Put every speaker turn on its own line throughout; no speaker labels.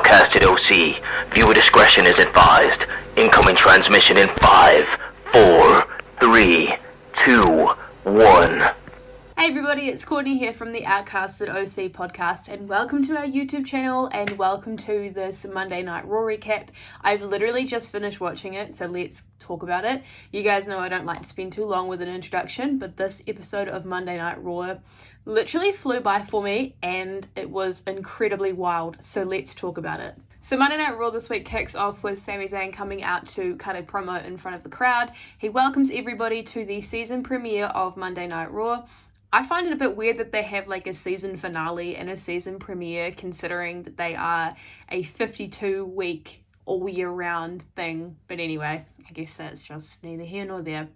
Outcasted OC. Viewer discretion is advised. Incoming transmission in 5, 4, 3, 2, 1.
Hey everybody, it's Courtney here from the Outcasted OC Podcast, and welcome to our YouTube channel and welcome to this Monday Night Raw recap. I've literally just finished watching it, so let's talk about it. You guys know I don't like to spend too long with an introduction, but this episode of Monday Night Raw literally flew by for me and it was incredibly wild, so let's talk about it. So Monday Night Raw this week kicks off with Sami Zayn coming out to cut a promo in front of the crowd. He welcomes everybody to the season premiere of Monday Night Raw. I find it a bit weird that they have like a season finale and a season premiere, considering that they are a 52-week all year round thing. But anyway, I guess that's just neither here nor there.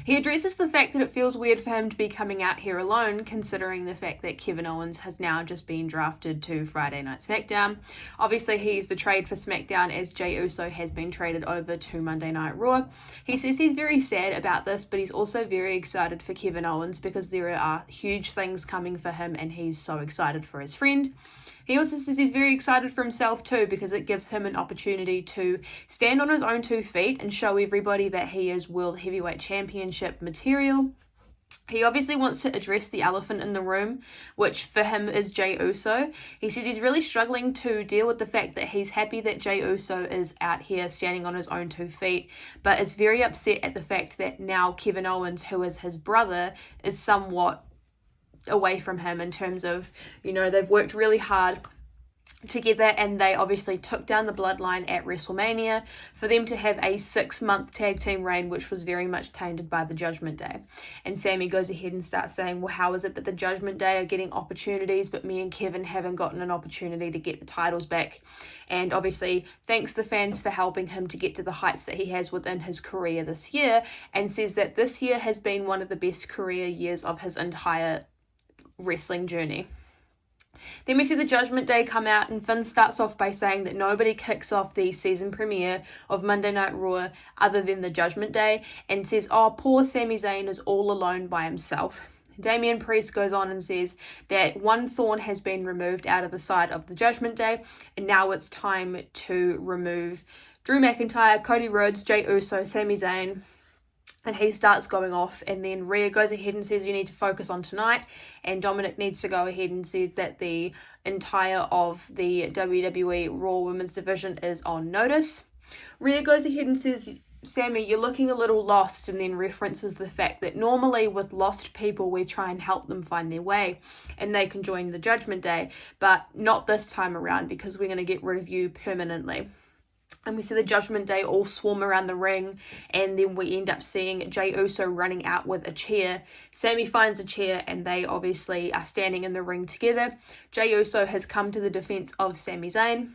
He addresses the fact that it feels weird for him to be coming out here alone, considering the fact that Kevin Owens has now just been drafted to Friday Night SmackDown. Obviously, he's the trade for SmackDown, as Jey Uso has been traded over to Monday Night Raw. He says he's very sad about this, but he's also very excited for Kevin Owens because there are huge things coming for him and he's so excited for his friend. He also says he's very excited for himself too, because it gives him an opportunity to stand on his own 2 feet and show everybody that he is World Heavyweight Championship material. He obviously wants to address the elephant in the room, which for him is Jey Uso. He said he's really struggling to deal with the fact that he's happy that Jey Uso is out here standing on his own 2 feet, but is very upset at the fact that now Kevin Owens, who is his brother, is somewhat away from him in terms of, you know, they've worked really hard together and they obviously took down the bloodline at WrestleMania for them to have a 6-month tag team reign, which was very much tainted by the Judgment Day. And Sami goes ahead and starts saying, well, how is it that the Judgment Day are getting opportunities, but me and Kevin haven't gotten an opportunity to get the titles back? And obviously thanks the fans for helping him to get to the heights that he has within his career this year, and says that this year has been one of the best career years of his entire wrestling journey. Then we see the Judgment Day come out, and Finn starts off by saying that nobody kicks off the season premiere of Monday Night Raw other than the Judgment Day, and says, oh, poor Sami Zayn is all alone by himself. Damian Priest goes on and says that one thorn has been removed out of the side of the Judgment Day, and now it's time to remove Drew McIntyre, Cody Rhodes, Jey Uso, Sami Zayn. And he starts going off, and then Rhea goes ahead and says you need to focus on tonight, and Dominic needs to go ahead and say that the entire of the WWE Raw Women's division is on notice. Rhea goes ahead and says, Sami, you're looking a little lost, and then references the fact that normally with lost people we try and help them find their way and they can join the Judgment Day, but not this time around because we're going to get rid of you permanently. And we see the Judgment Day all swarm around the ring, and then we end up seeing Jey Uso running out with a chair. Sami finds a chair, and they obviously are standing in the ring together. Jey Uso has come to the defense of Sami Zayn,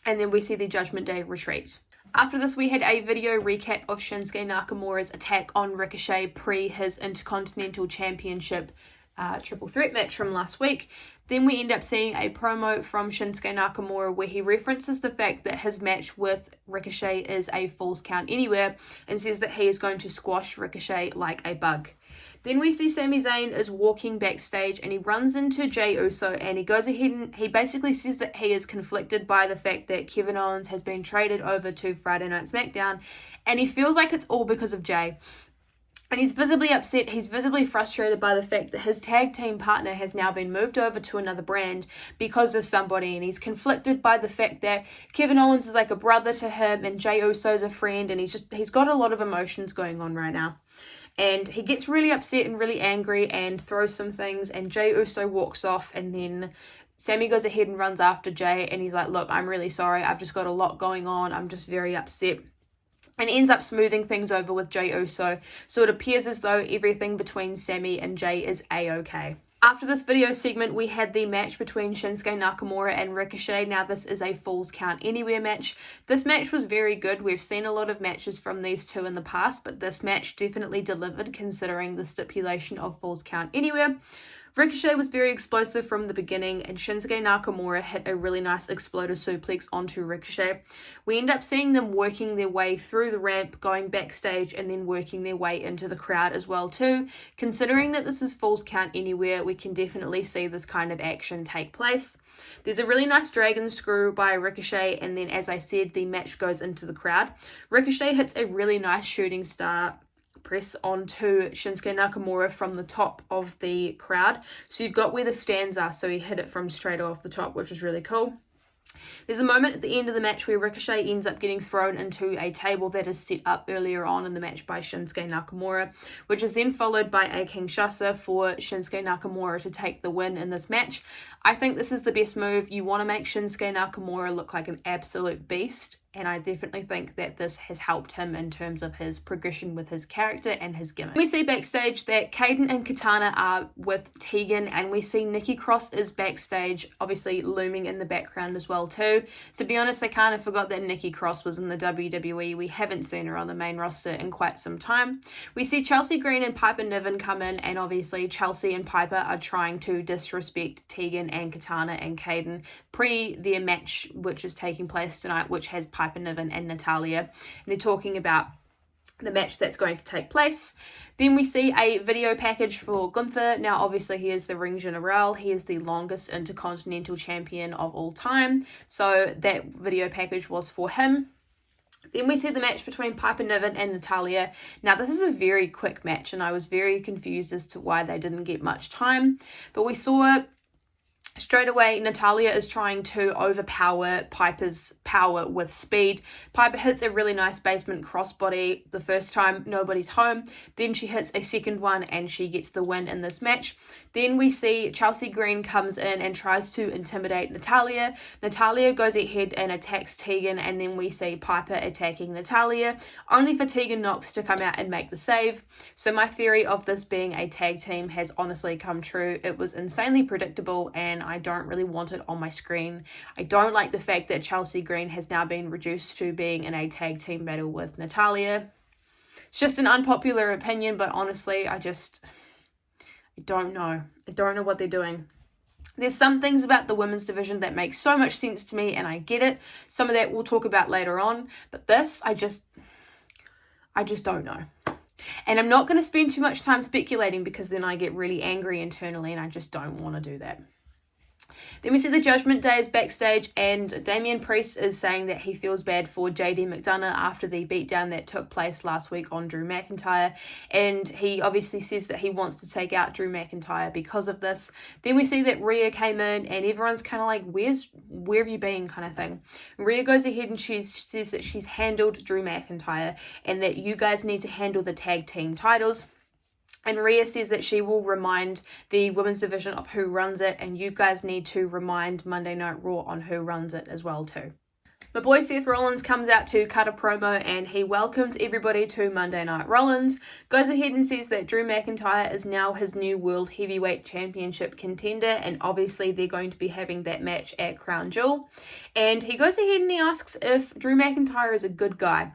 and then we see the Judgment Day retreat. After this, we had a video recap of Shinsuke Nakamura's attack on Ricochet pre his Intercontinental Championship triple threat match from last week. Then we end up seeing a promo from Shinsuke Nakamura where he references the fact that his match with Ricochet is a Falls Count Anywhere, and says that he is going to squash Ricochet like a bug. Then we see Sami Zayn is walking backstage, and he runs into Jey Uso, and he goes ahead and he basically says that he is conflicted by the fact that Kevin Owens has been traded over to Friday Night SmackDown, and he feels like it's all because of Jey. And he's visibly upset, he's visibly frustrated by the fact that his tag team partner has now been moved over to another brand because of somebody, and he's conflicted by the fact that Kevin Owens is like a brother to him and Jey Uso's a friend, and he's got a lot of emotions going on right now. And he gets really upset and really angry and throws some things, and Jey Uso walks off, and then Sami goes ahead and runs after Jey, and he's like, look, I'm really sorry, I've just got a lot going on, I'm just very upset. And ends up smoothing things over with Jey Uso, so it appears as though everything between Sami and Jey is a-okay. After this video segment, we had the match between Shinsuke Nakamura and Ricochet. Now this is a Falls Count Anywhere match. This match was very good. We've seen a lot of matches from these two in the past, but this match definitely delivered considering the stipulation of Falls Count Anywhere. Ricochet was very explosive from the beginning, and Shinsuke Nakamura hit a really nice exploder suplex onto Ricochet. We end up seeing them working their way through the ramp, going backstage, and then working their way into the crowd as well too. Considering that this is Falls Count Anywhere, we can definitely see this kind of action take place. There's a really nice dragon screw by Ricochet, and then as I said, the match goes into the crowd. Ricochet hits a really nice shooting star press onto Shinsuke Nakamura from the top of the crowd. So you've got where the stands are, so he hit it from straight off the top, which is really cool. There's a moment at the end of the match where Ricochet ends up getting thrown into a table that is set up earlier on in the match by Shinsuke Nakamura, which is then followed by a Kinshasa for Shinsuke Nakamura to take the win in this match. I think this is the best move. You want to make Shinsuke Nakamura look like an absolute beast, and I definitely think that this has helped him in terms of his progression with his character and his gimmick. We see backstage that Kayden and Katana are with Tegan, and we see Nikki Cross is backstage, obviously looming in the background as well too. To be honest, I kind of forgot that Nikki Cross was in the WWE. We haven't seen her on the main roster in quite some time. We see Chelsea Green and Piper Niven come in, and obviously Chelsea and Piper are trying to disrespect Tegan and Katana and Kayden pre their match, which is taking place tonight, which has Piper Niven and Natalia. And they're talking about the match that's going to take place. Then we see a video package for Gunther. Now, obviously, he is the Ring General. He is the longest Intercontinental Champion of all time. So that video package was for him. Then we see the match between Piper Niven and Natalia. Now, this is a very quick match, and I was very confused as to why they didn't get much time. But we saw straight away, Natalia is trying to overpower Piper's power with speed. Piper hits a really nice basement crossbody the first time, nobody's home. Then she hits a second one and she gets the win in this match. Then we see Chelsea Green comes in and tries to intimidate Natalia. Natalia goes ahead and attacks Tegan, and then we see Piper attacking Natalia, only for Tegan Nox to come out and make the save. So my theory of this being a tag team has honestly come true. It was insanely predictable, and I don't really want it on my screen. I don't like the fact that Chelsea Green has now been reduced to being in a tag team battle with Natalia. It's just an unpopular opinion, but honestly, I don't know. I don't know what they're doing. There's some things about the women's division that make so much sense to me, and I get it. Some of that we'll talk about later on, but this, I just don't know. And I'm not going to spend too much time speculating, because then I get really angry internally, and I just don't want to do that. Then we see the Judgment Day is backstage, and Damian Priest is saying that he feels bad for JD McDonough after the beatdown that took place last week on Drew McIntyre, and he obviously says that he wants to take out Drew McIntyre because of this. Then we see that Rhea came in, and everyone's kind of like, where have you been, kind of thing. Rhea goes ahead and she says that she's handled Drew McIntyre and that you guys need to handle the tag team titles. And Rhea says that she will remind the women's division of who runs it, and you guys need to remind Monday Night Raw on who runs it as well too. My boy Seth Rollins comes out to cut a promo, and he welcomes everybody to Monday Night Rollins, goes ahead and says that Drew McIntyre is now his new World Heavyweight Championship contender, and obviously they're going to be having that match at Crown Jewel. And he goes ahead and he asks if Drew McIntyre is a good guy.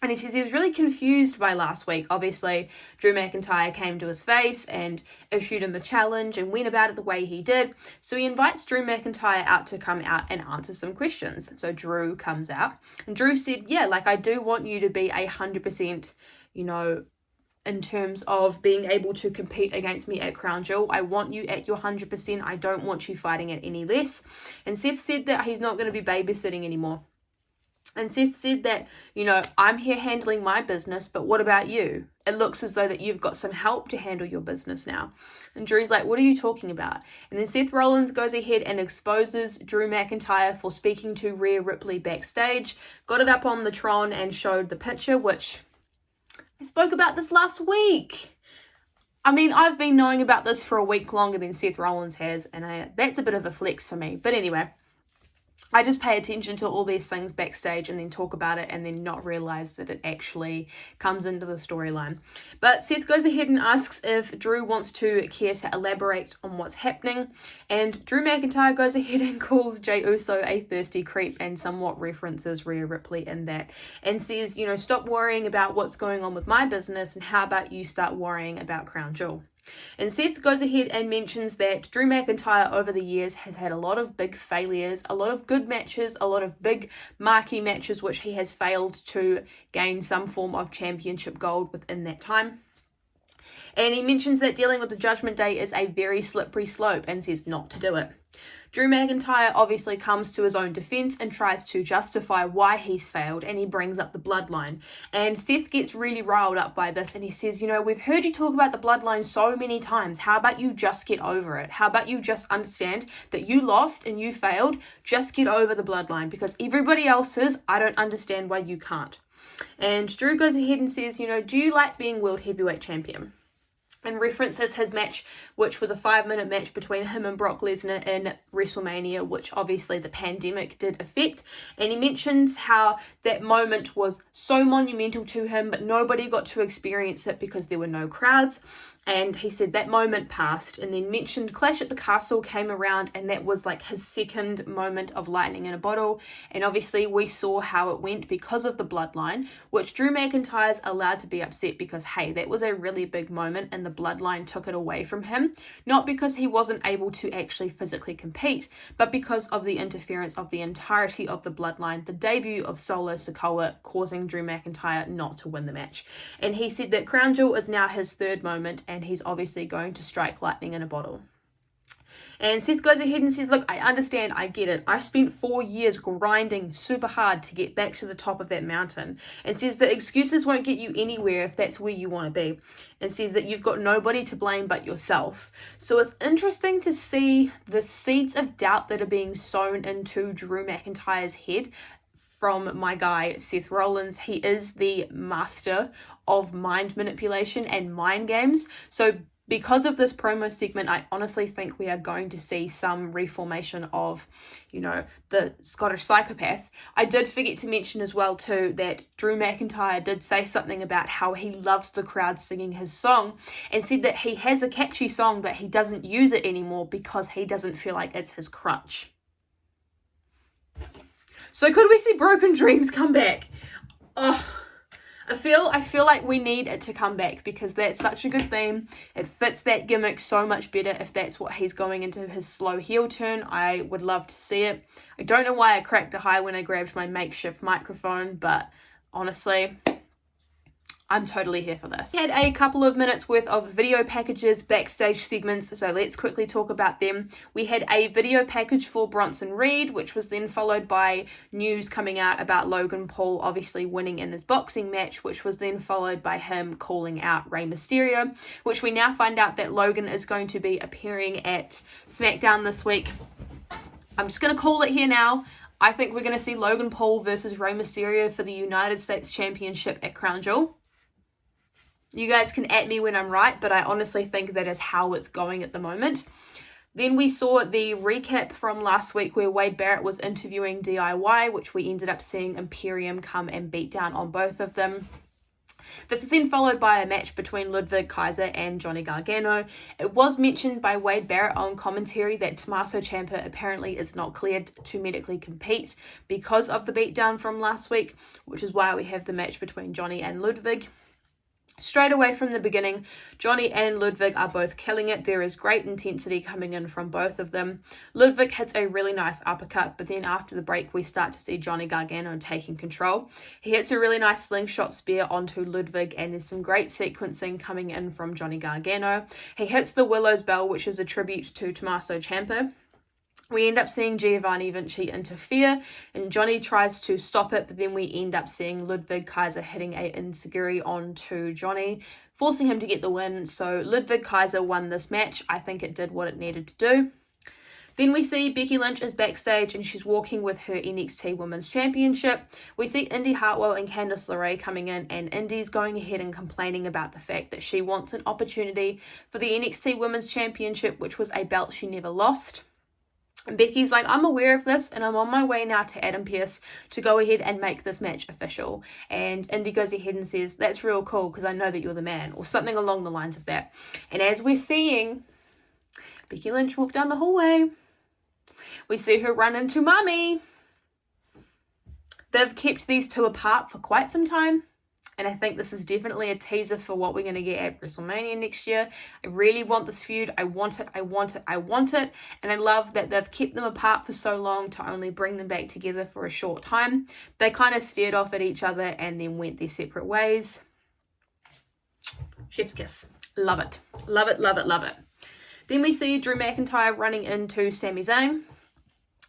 And he says he was really confused by last week. Obviously, Drew McIntyre came to his face and issued him a challenge and went about it the way he did. So he invites Drew McIntyre out to come out and answer some questions. So Drew comes out. And Drew said, yeah, like, I do want you to be 100%, in terms of being able to compete against me at Crown Jewel. I want you at your 100%. I don't want you fighting at any less. And Seth said that he's not going to be babysitting anymore. And Seth said that, I'm here handling my business, but what about you? It looks as though that you've got some help to handle your business now. And Drew's like, what are you talking about? And then Seth Rollins goes ahead and exposes Drew McIntyre for speaking to Rhea Ripley backstage, got it up on the Tron and showed the picture, which I spoke about this last week. I mean, I've been knowing about this for a week longer than Seth Rollins has, and that's a bit of a flex for me. But anyway, I just pay attention to all these things backstage and then talk about it and then not realize that it actually comes into the storyline. But Seth goes ahead and asks if Drew wants to care to elaborate on what's happening. And Drew McIntyre goes ahead and calls Jey Uso a thirsty creep and somewhat references Rhea Ripley in that. And says, stop worrying about what's going on with my business and how about you start worrying about Crown Jewel. And Seth goes ahead and mentions that Drew McIntyre over the years has had a lot of big failures, a lot of good matches, a lot of big marquee matches which he has failed to gain some form of championship gold within that time. And he mentions that dealing with the Judgment Day is a very slippery slope and says not to do it. Drew McIntyre obviously comes to his own defense and tries to justify why he's failed, and he brings up the bloodline. And Seth gets really riled up by this, and he says, you know, we've heard you talk about the bloodline so many times. How about you just get over it? How about you just understand that you lost and you failed? Just get over the bloodline, because everybody else is. I don't understand why you can't. And Drew goes ahead and says, you know, do you like being World Heavyweight Champion? And references his match, which was a 5-minute match between him and Brock Lesnar in WrestleMania, which obviously the pandemic did affect. And he mentions how that moment was so monumental to him, but nobody got to experience it because there were no crowds. And he said that moment passed, and then mentioned Clash at the Castle came around, and that was like his second moment of lightning in a bottle. And obviously we saw how it went because of the bloodline, which Drew McIntyre's allowed to be upset because, hey, that was a really big moment and the bloodline took it away from him. Not because he wasn't able to actually physically compete, but because of the interference of the entirety of the bloodline, the debut of Solo Sikoa causing Drew McIntyre not to win the match. And he said that Crown Jewel is now his third moment, and he's obviously going to strike lightning in a bottle. And Seth goes ahead and says, look, I understand, I get it. I spent 4 years grinding super hard to get back to the top of that mountain. And says that excuses won't get you anywhere if that's where you want to be. And says that you've got nobody to blame but yourself. So it's interesting to see the seeds of doubt that are being sown into Drew McIntyre's head from my guy, Seth Rollins. He is the master of mind manipulation and mind games. So because of this promo segment, I honestly think we are going to see some reformation of, you know, the Scottish psychopath. I did forget to mention as well too that Drew McIntyre did say something about how he loves the crowd singing his song, and said that he has a catchy song but he doesn't use it anymore because he doesn't feel like it's his crutch. So could we see Broken Dreams come back? Oh, I feel like we need it to come back because that's such a good theme. It fits that gimmick so much better if that's what he's going into his slow heel turn. I would love to see it. I don't know why I cracked a high when I grabbed my makeshift microphone, but honestly, I'm totally here for this. We had a couple of minutes worth of video packages, backstage segments, so let's quickly talk about them. We had a video package for Bronson Reed, which was then followed by news coming out about Logan Paul obviously winning in his boxing match, which was then followed by him calling out Rey Mysterio, which we now find out that Logan is going to be appearing at SmackDown this week. I'm just going to call it here now. I think we're going to see Logan Paul versus Rey Mysterio for the United States Championship at Crown Jewel. You guys can at me when I'm right, but I honestly think that is how it's going at the moment. Then we saw the recap from last week where Wade Barrett was interviewing DIY, which we ended up seeing Imperium come and beat down on both of them. This is then followed by a match between Ludwig Kaiser and Johnny Gargano. It was mentioned by Wade Barrett on commentary that Tommaso Ciampa apparently is not cleared to medically compete because of the beatdown from last week, which is why we have the match between Johnny and Ludwig. Straight away from the beginning, Johnny and Ludwig are both killing it. There is great intensity coming in from both of them. Ludwig hits a really nice uppercut, but then after the break, we start to see Johnny Gargano taking control. He hits a really nice slingshot spear onto Ludwig, and there's some great sequencing coming in from Johnny Gargano. He hits the Willow's Bell, which is a tribute to Tommaso Ciampa. We end up seeing Giovanni Vinci interfere, and Johnny tries to stop it, but then we end up seeing Ludwig Kaiser hitting a enziguri onto Johnny, forcing him to get the win. So Ludwig Kaiser won this match. I think it did what it needed to do. Then we see Becky Lynch is backstage and she's walking with her NXT Women's Championship. We see Indy Hartwell and Candice LeRae coming in, and Indy's going ahead and complaining about the fact that she wants an opportunity for the NXT Women's Championship, which was a belt she never lost. And Becky's like, I'm aware of this and I'm on my way now to Adam Pearce to go ahead and make this match official. And Indy goes ahead and says, that's real cool because I know that you're the man, or something along the lines of that. And as we're seeing Becky Lynch walk down the hallway, we see her run into Mummy. They've kept these two apart for quite some time. And I think this is definitely a teaser for what we're going to get at WrestleMania next year. I really want this feud. I want it. And I love that they've kept them apart for so long to only bring them back together for a short time. They kind of stared off at each other and then went their separate ways. Chef's kiss. Love it. Love it, love it, love it. Then we see Drew McIntyre running into Sami Zayn.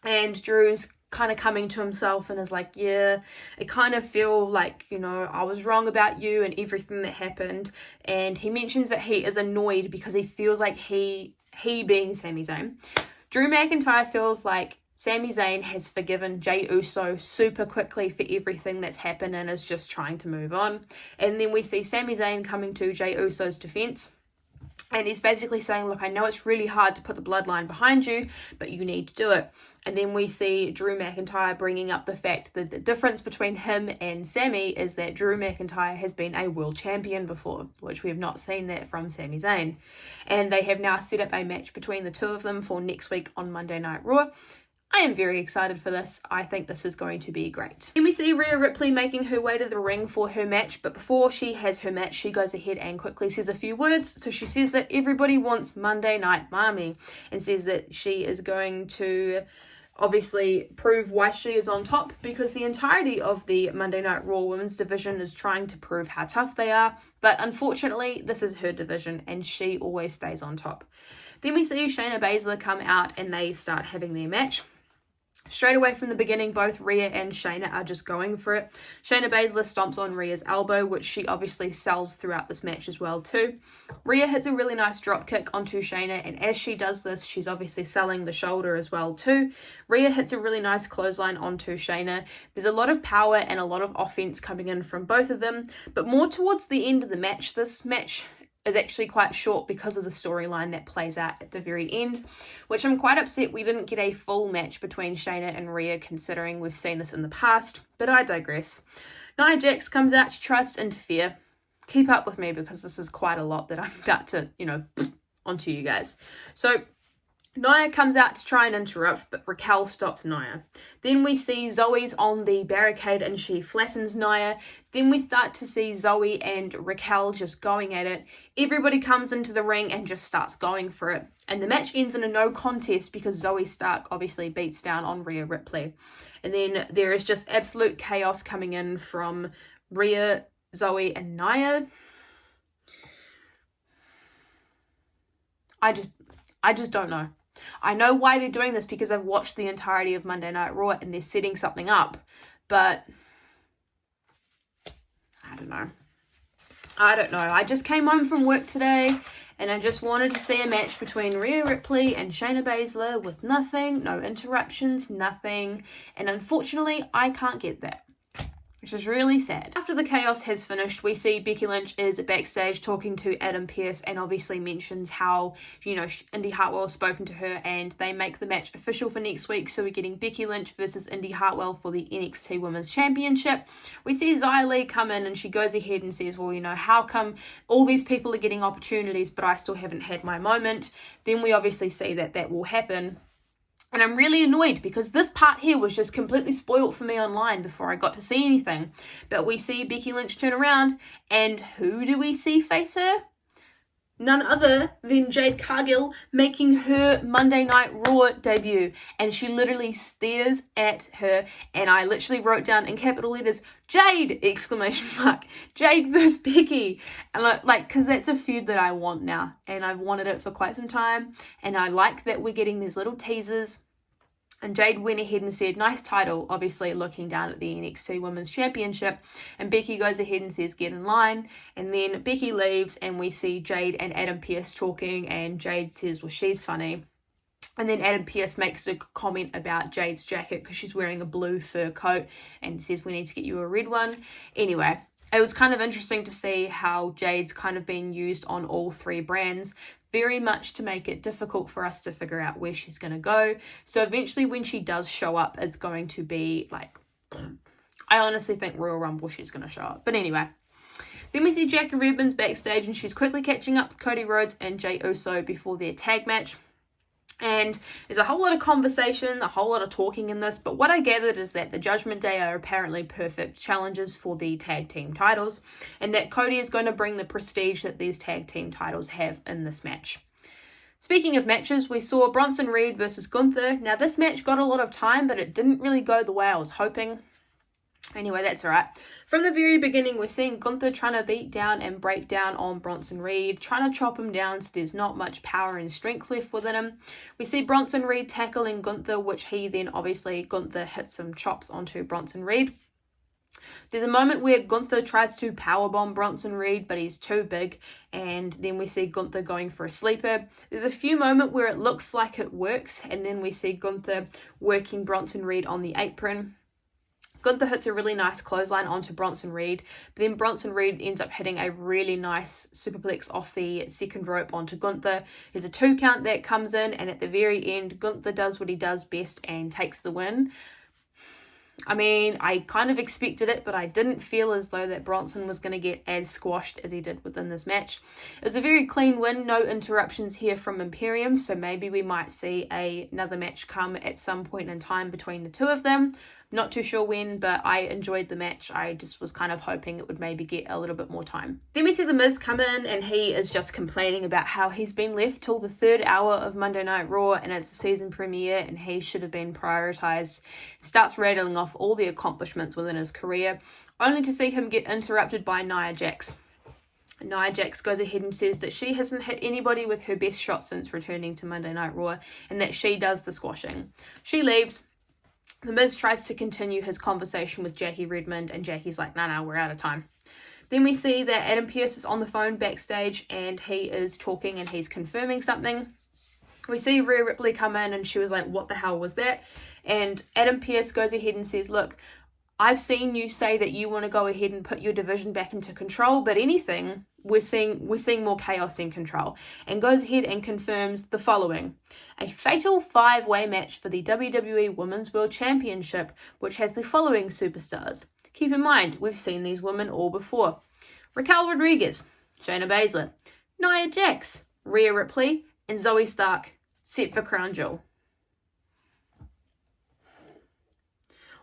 And Drew's kind of coming to himself and is like, yeah, I kind of feel like, I was wrong about you and everything that happened. And he mentions that he is annoyed because he feels like he being Sami Zayn. Drew McIntyre feels like Sami Zayn has forgiven Jey Uso super quickly for everything that's happened and is just trying to move on. And then we see Sami Zayn coming to Jey Uso's defense. And he's basically saying, look, I know it's really hard to put the bloodline behind you, but you need to do it. And then we see Drew McIntyre bringing up the fact that the difference between him and Sami is that Drew McIntyre has been a world champion before, which we have not seen that from Sami Zayn. And they have now set up a match between the two of them for next week on Monday Night Raw. I am very excited for this. I think this is going to be great. Then we see Rhea Ripley making her way to the ring for her match, but before she has her match, she goes ahead and quickly says a few words. So she says that everybody wants Monday Night Mommy and says that she is going to obviously prove why she is on top, because the entirety of the Monday Night Raw Women's division is trying to prove how tough they are, but unfortunately this is her division and she always stays on top. Then we see Shayna Baszler come out and they start having their match. Straight away from the beginning, both Rhea and Shayna are just going for it. Shayna Baszler stomps on Rhea's elbow, which she obviously sells throughout this match as well too. Rhea hits a really nice drop kick onto Shayna, and as she does this, she's obviously selling the shoulder as well too. Rhea hits a really nice clothesline onto Shayna. There's a lot of power and a lot of offense coming in from both of them, but more towards the end of the match, this match is actually quite short because of the storyline that plays out at the very end, which I'm quite upset we didn't get a full match between Shayna and Rhea, considering we've seen this in the past, but I digress. Nia Jax comes out to try to interfere. Keep up with me because this is quite a lot that I'm about to, onto you guys. So Nia comes out to try and interrupt, but Raquel stops Nia. Then we see Zoe's on the barricade and she flattens Nia. Then we start to see Zoe and Raquel just going at it. Everybody comes into the ring and just starts going for it. And the match ends in a no contest because Zoe Stark obviously beats down on Rhea Ripley. And then there is just absolute chaos coming in from Rhea, Zoe and Nia. I just don't know. I know why they're doing this because I've watched the entirety of Monday Night Raw and they're setting something up, but I don't know. I just came home from work today and I just wanted to see a match between Rhea Ripley and Shayna Baszler with nothing, no interruptions, nothing, and unfortunately I can't get that, which is really sad. After the chaos has finished, we see Becky Lynch is backstage talking to Adam Pearce and obviously mentions how, Indy Hartwell has spoken to her and they make the match official for next week. So we're getting Becky Lynch versus Indy Hartwell for the Nxt Women'S Championship. We see Xia Li come in and she goes ahead and says, well, how come all these people are getting opportunities but I still haven't had my moment? Then we obviously see that will happen. And I'm really annoyed because this part here was just completely spoiled for me online before I got to see anything. But we see Becky Lynch turn around and who do we see face her? None other than Jade Cargill making her Monday Night Raw debut. And she literally stares at her and I literally wrote down in capital letters, Jade! ! Jade versus Becky. And because that's a feud that I want now. And I've wanted it for quite some time. And I like that we're getting these little teasers. And Jade went ahead and said, nice title, obviously looking down at the Nxt Women'S Championship. And Becky goes ahead and says, get in line. And then Becky leaves and we see Jade and Adam Pearce talking. And Jade says, well, she's funny. And then Adam Pearce makes a comment about Jade's jacket because she's wearing a blue fur coat and says, we need to get you a red one. Anyway, it was kind of interesting to see how Jade's kind of been used on all three brands, very much to make it difficult for us to figure out where she's going to go. So eventually when she does show up, it's going to be I honestly think Royal Rumble she's going to show up. But anyway, then we see Jackie Rubin's backstage and she's quickly catching up with Cody Rhodes and Jey Uso before their tag match. And there's a whole lot of conversation, a whole lot of talking in this, but what I gathered is that the Judgment Day are apparently perfect challengers for the tag team titles, and that Cody is going to bring the prestige that these tag team titles have in this match. Speaking of matches, we saw Bronson Reed versus Gunther. Now this match got a lot of time, but it didn't really go the way I was hoping. Anyway, that's alright. From the very beginning, we're seeing Gunther trying to beat down and break down on Bronson Reed, trying to chop him down so there's not much power and strength left within him. We see Bronson Reed tackling Gunther, which he then Gunther hits some chops onto Bronson Reed. There's a moment where Gunther tries to powerbomb Bronson Reed, but he's too big, and then we see Gunther going for a sleeper. There's a few moments where it looks like it works, and then we see Gunther working Bronson Reed on the apron. Gunther hits a really nice clothesline onto Bronson Reed, but then Bronson Reed ends up hitting a really nice superplex off the second rope onto Gunther. There's a 2 count that comes in, and at the very end, Gunther does what he does best and takes the win. I mean, I kind of expected it, but I didn't feel as though that Bronson was going to get as squashed as he did within this match. It was a very clean win, no interruptions here from Imperium, so maybe we might see another match come at some point in time between the two of them. Not too sure when, but I enjoyed the match. I just was kind of hoping it would maybe get a little bit more time. Then we see The Miz come in, and he is just complaining about how he's been left till the 3rd hour of Monday Night Raw, and it's the season premiere, and he should have been prioritized. Starts rattling off all the accomplishments within his career, only to see him get interrupted by Nia Jax. Nia Jax goes ahead and says that she hasn't hit anybody with her best shot since returning to Monday Night Raw, and that she does the squashing. She leaves. The Miz tries to continue his conversation with Jackie Redmond, and Jackie's like, no, we're out of time. Then we see that Adam Pearce is on the phone backstage, and he is talking and he's confirming something. We see Rhea Ripley come in, and she was like, what the hell was that? And Adam Pearce goes ahead and says, look, I've seen you say that you want to go ahead and put your division back into control, but anything, we're seeing more chaos than control. And goes ahead and confirms the following: a fatal 5-way match for the WWE Women's World Championship, which has the following superstars. Keep in mind, we've seen these women all before: Raquel Rodriguez, Shayna Baszler, Nia Jax, Rhea Ripley, and Zoe Stark, set for Crown Jewel.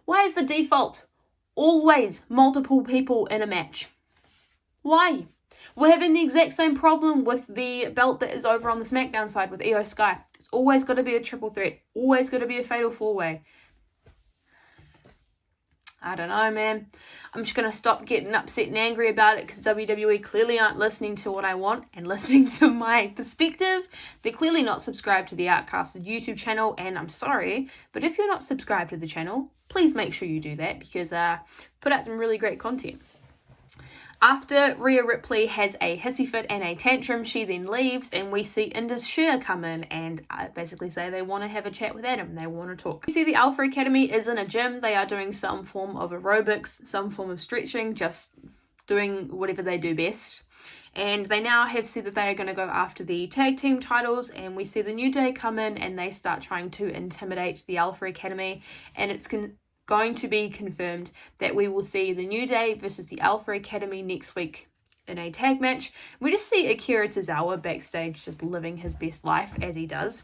Why is the default always multiple people in a match? Why? We're having the exact same problem with the belt that is over on the SmackDown side with Io Sky. It's always got to be a triple threat. Always got to be a fatal 4-way. I don't know, man. I'm just going to stop getting upset and angry about it, because WWE clearly aren't listening to what I want and listening to my perspective. They're clearly not subscribed to the Outcasted YouTube channel, and I'm sorry, but if you're not subscribed to the channel, please make sure you do that, because put out some really great content. After Rhea Ripley has a hissy fit and a tantrum, she then leaves, and we see Indus Sher come in and basically say they want to have a chat with Adam. They want to talk. We see the Alpha Academy is in a gym. They are doing some form of aerobics, some form of stretching, just doing whatever they do best. And they now have said that they are going to go after the tag team titles, and we see the New Day come in and they start trying to intimidate the Alpha Academy, and it's going to be confirmed that we will see the New Day versus the Alpha Academy next week in a tag match. We just see Akira Tozawa backstage just living his best life, as he does.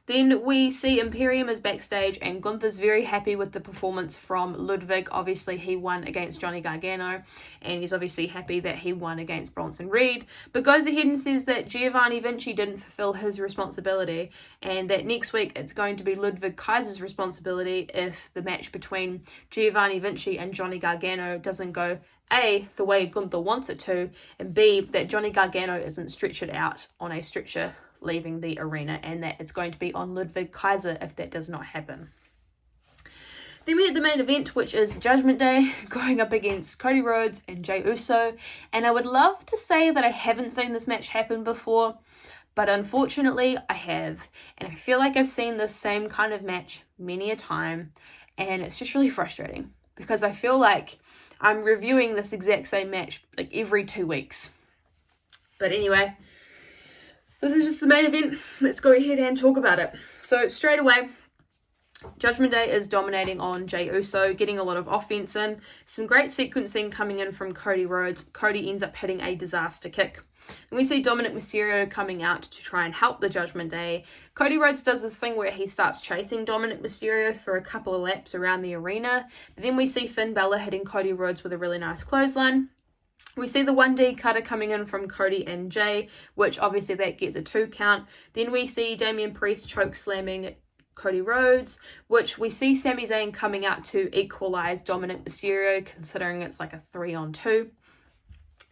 Then we see Imperium is backstage, and Gunther's very happy with the performance from Ludwig. Obviously, he won against Johnny Gargano, and he's obviously happy that he won against Bronson Reed, but goes ahead and says that Giovanni Vinci didn't fulfill his responsibility, and that next week it's going to be Ludwig Kaiser's responsibility if the match between Giovanni Vinci and Johnny Gargano doesn't go A, the way Gunther wants it to, and B, that Johnny Gargano isn't stretchered out on a stretcher leaving the arena, and that it's going to be on Ludwig Kaiser if that does not happen. Then we had the main event, which is Judgment Day going up against Cody Rhodes and Jey Uso, and I would love to say that I haven't seen this match happen before, but unfortunately I have, and I feel like I've seen this same kind of match many a time, and it's just really frustrating because I feel like I'm reviewing this exact same match like every 2 weeks. But anyway, this is just the main event. Let's go ahead and talk about it. So straight away, Judgment Day is dominating on Jey Uso, getting a lot of offense in. Some great sequencing coming in from Cody Rhodes. Cody ends up hitting a disaster kick. And we see Dominic Mysterio coming out to try and help the Judgment Day. Cody Rhodes does this thing where he starts chasing Dominic Mysterio for a couple of laps around the arena. But then we see Finn Balor hitting Cody Rhodes with a really nice clothesline. We see the 1D cutter coming in from Cody and Jay, which obviously that gets a 2 count. Then we see Damian Priest choke slamming Cody Rhodes, which we see Sami Zayn coming out to equalize Dominic Mysterio, considering it's like a 3-on-2.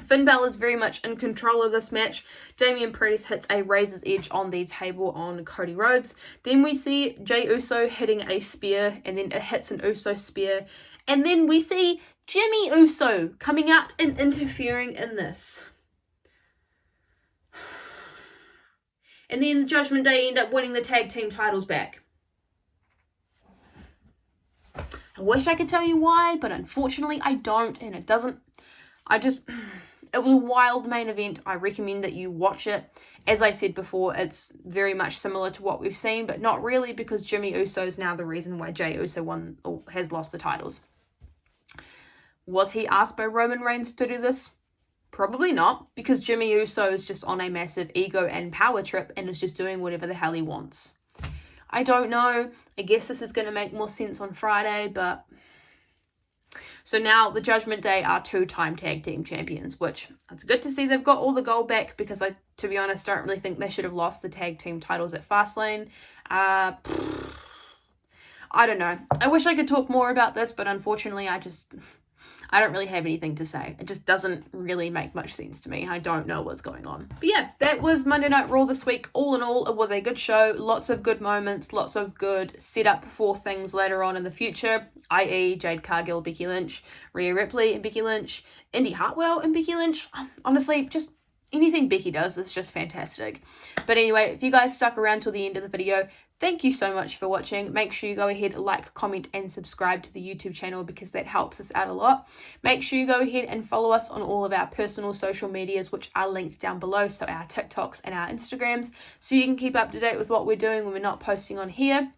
Finn Balor is very much in control of this match. Damian Priest hits a razor's edge on the table on Cody Rhodes. Then we see Jey Uso hitting a spear, and then it hits an Uso spear. And then we see Jimmy Uso coming out and interfering in this. And then the Judgment Day end up winning the tag team titles back. I wish I could tell you why, but unfortunately I don't, and it doesn't. It was a wild main event. I recommend that you watch it. As I said before, it's very much similar to what we've seen, but not really, because Jimmy Uso is now the reason why Jey Uso won or has lost the titles. Was he asked by Roman Reigns to do this? Probably not, because Jimmy Uso is just on a massive ego and power trip and is just doing whatever the hell he wants. I don't know. I guess this is going to make more sense on Friday, but... So now the Judgment Day are 2-time tag team champions, which it's good to see they've got all the gold back, because I, to be honest, don't really think they should have lost the tag team titles at Fastlane. I don't know. I wish I could talk more about this, but unfortunately I don't really have anything to say. It just doesn't really make much sense to me. I don't know what's going on. But yeah, that was Monday Night Raw this week. All in all, it was a good show. Lots of good moments. Lots of good setup for things later on in the future, i.e. Jade Cargill, Becky Lynch, Rhea Ripley and Becky Lynch, Indy Hartwell and Becky Lynch. Honestly, just anything Becky does is just fantastic. But anyway, if you guys stuck around till the end of the video, thank you so much for watching. Make sure you go ahead, like, comment, and subscribe to the YouTube channel, because that helps us out a lot. Make sure you go ahead and follow us on all of our personal social medias, which are linked down below, so our TikToks and our Instagrams, so you can keep up to date with what we're doing when we're not posting on here.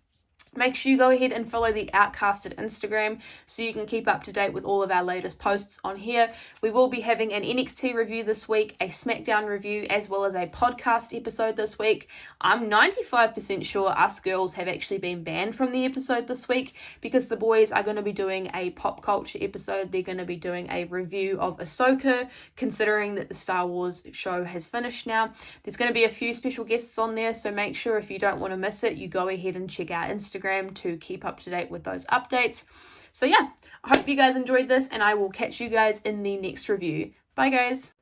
Make sure you go ahead and follow the Outcasted Instagram so you can keep up to date with all of our latest posts on here. We will be having an NXT review this week, a SmackDown review, as well as a podcast episode this week. I'm 95% sure us girls have actually been banned from the episode this week, because the boys are going to be doing a pop culture episode. They're going to be doing a review of Ahsoka, considering that the Star Wars show has finished now. There's going to be a few special guests on there, so make sure if you don't want to miss it, you go ahead and check out Instagram to keep up to date with those updates. So yeah, I hope you guys enjoyed this, and I will catch you guys in the next review. Bye guys.